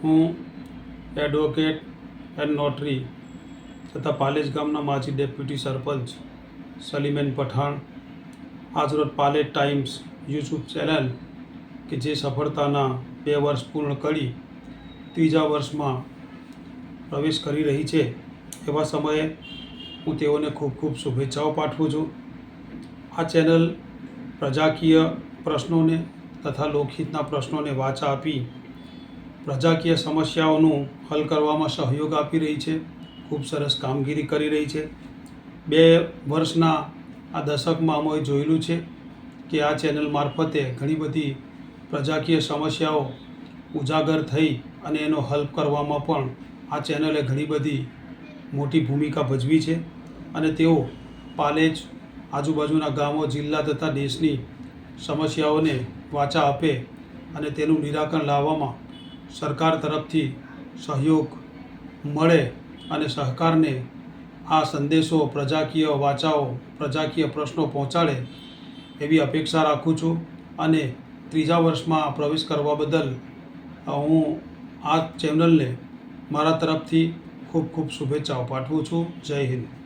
હું advocate and notary તથા પાલેજ ગામના માજી ડેપ્યુટી સરપંચ સલીમેન પઠાણ આજરોજ પાલેજ ટાઈમ્સ યુટ્યુબ ચેનલ કે જે સફળતાના 2 વર્ષ પૂર્ણ કરી ત્રીજા વર્ષમાં પ્રવેશ કરી રહી છે એવા સમયે હું તેઓને ખૂબ ખૂબ શુભેચ્છાઓ પાઠવું છું. આ ચેનલ પ્રજાકીય પ્રશ્નોને તથા લોકહિતના પ્રશ્નોને વાચા આપી પ્રજાકીય સમસ્યાઓનું હલ કરવામાં સહયોગ આપી રહી છે. ખૂબ સરસ કામગીરી કરી રહી છે. 2 વર્ષના આ દશકમાં અમે જોયેલું છે કે આ ચેનલ મારફતે ઘણી બધી પ્રજાકીય સમસ્યાઓ ઉજાગર થઈ અને એનો હલ કરવામાં પણ આ ચેનલે ઘણી બધી મોટી ભૂમિકા ભજવી છે અને તેઓ પાલેજ આજુબાજુના ગામો જિલ્લા તથા દેશની સમસ્યાઓને વાચા આપે અને તેનું નિરાકરણ લાવવામાં સરકાર તરફથી સહયોગ મળે અને સહકારને આ સંદેશો પ્રજાકીય વાચાઓ પ્રજાકીય પ્રશ્નો પહોંચાડે એવી અપેક્ષા રાખું છું અને ત્રીજા વર્ષમાં પ્રવેશ કરવા બદલ હું આ ચેનલને મારા તરફથી ખૂબ ખૂબ શુભેચ્છાઓ પાઠવું છું. જય હિન્દ.